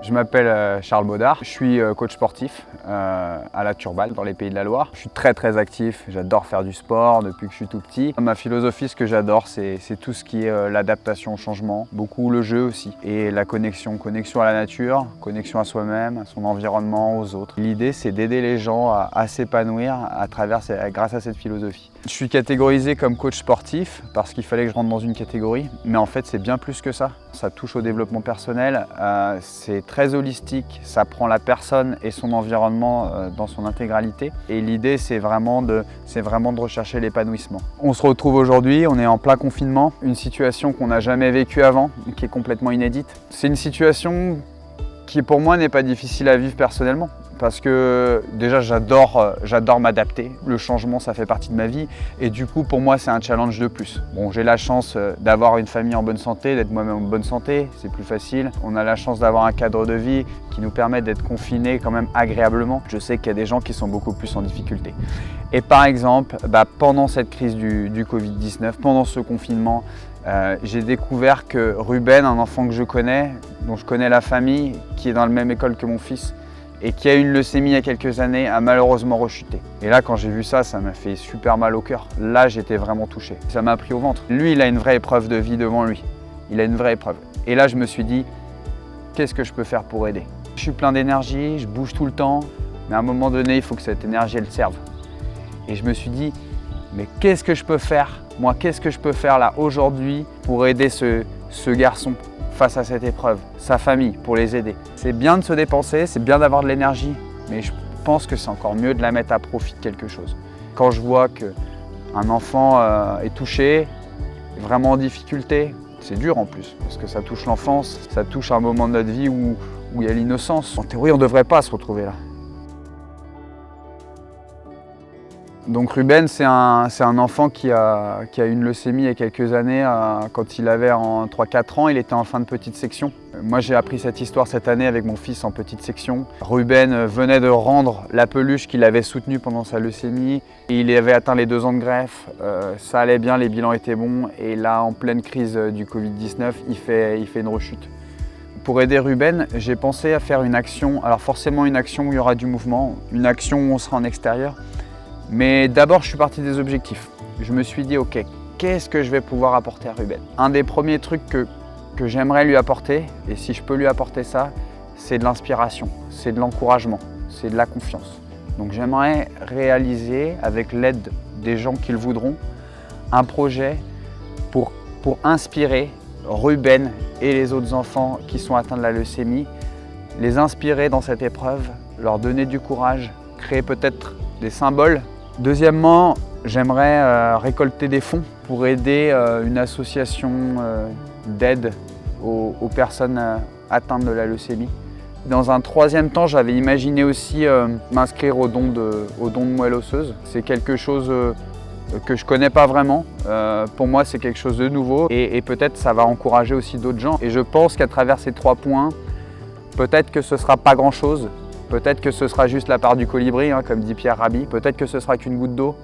Je m'appelle Charles Baudard, je suis coach sportif à la Turballe dans les Pays de la Loire. Je suis très actif, j'adore faire du sport depuis que je suis tout petit. Ma philosophie, ce que j'adore, c'est tout ce qui est l'adaptation au changement, beaucoup le jeu aussi et la connexion à la nature, connexion à soi-même, à son environnement, aux autres. L'idée, c'est d'aider les gens à s'épanouir grâce à cette philosophie. Je suis catégorisé comme coach sportif parce qu'il fallait que je rentre dans une catégorie, mais en fait, c'est bien plus que ça. Ça touche au développement personnel, c'est très holistique, ça prend la personne et son environnement dans son intégralité. Et l'idée, c'est vraiment de rechercher l'épanouissement. On se retrouve aujourd'hui, on est en plein confinement, une situation qu'on n'a jamais vécue avant, qui est complètement inédite. C'est une situation qui pour moi n'est pas difficile à vivre personnellement. Parce que déjà j'adore m'adapter, le changement ça fait partie de ma vie et du coup pour moi c'est un challenge de plus. Bon, j'ai la chance d'avoir une famille en bonne santé, d'être moi-même en bonne santé, c'est plus facile. On a la chance d'avoir un cadre de vie qui nous permet d'être confinés quand même agréablement. Je sais qu'il y a des gens qui sont beaucoup plus en difficulté. Et par exemple, pendant cette crise du Covid-19, pendant ce confinement, j'ai découvert que Ruben, un enfant que je connais, dont je connais la famille, qui est dans la même école que mon fils, et qui a eu une leucémie il y a quelques années, a malheureusement rechuté. Et là, quand j'ai vu ça, ça m'a fait super mal au cœur. Là, j'étais vraiment touché. Ça m'a pris au ventre. Lui, il a une vraie épreuve de vie devant lui. Il a une vraie épreuve. Et là, je me suis dit, qu'est-ce que je peux faire pour aider? Je suis plein d'énergie, je bouge tout le temps, mais à un moment donné, il faut que cette énergie, elle serve. Et je me suis dit, mais qu'est-ce que je peux faire? Moi, qu'est-ce que je peux faire là, aujourd'hui, pour aider ce garçon face à cette épreuve, sa famille, pour les aider. C'est bien de se dépenser, c'est bien d'avoir de l'énergie, mais je pense que c'est encore mieux de la mettre à profit de quelque chose. Quand je vois qu'un enfant est touché, vraiment en difficulté, c'est dur en plus, parce que ça touche l'enfance, ça touche un moment de notre vie où il y a l'innocence. En théorie, on ne devrait pas se retrouver là. Donc Ruben, c'est un enfant qui a eu une leucémie il y a quelques années, quand il avait 3-4 ans, il était en fin de petite section. Moi j'ai appris cette histoire cette année avec mon fils en petite section. Ruben venait de rendre la peluche qu'il avait soutenue pendant sa leucémie. Et il avait atteint les 2 ans de greffe, ça allait bien, les bilans étaient bons. Et là, en pleine crise du Covid-19, il fait une rechute. Pour aider Ruben, j'ai pensé à faire une action, alors forcément une action où il y aura du mouvement, une action où on sera en extérieur. Mais d'abord, je suis parti des objectifs. Je me suis dit, ok, qu'est-ce que je vais pouvoir apporter à Ruben? Un des premiers trucs que j'aimerais lui apporter, et si je peux lui apporter ça, c'est de l'inspiration, c'est de l'encouragement, c'est de la confiance. Donc j'aimerais réaliser, avec l'aide des gens qui le voudront, un projet pour inspirer Ruben et les autres enfants qui sont atteints de la leucémie, les inspirer dans cette épreuve, leur donner du courage, créer peut-être des symboles. Deuxièmement, j'aimerais récolter des fonds pour aider une association d'aide aux personnes atteintes de la leucémie. Dans un troisième temps, j'avais imaginé aussi m'inscrire au don de moelle osseuse. C'est quelque chose que je ne connais pas vraiment. Pour moi, c'est quelque chose de nouveau et peut-être ça va encourager aussi d'autres gens. Et je pense qu'à travers ces 3 points, peut-être que ce ne sera pas grand-chose. Peut-être que ce sera juste la part du colibri, comme dit Pierre Rabhi. Peut-être que ce sera qu'une goutte d'eau.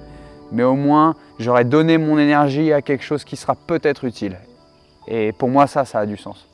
Mais au moins, j'aurais donné mon énergie à quelque chose qui sera peut-être utile. Et pour moi, ça a du sens.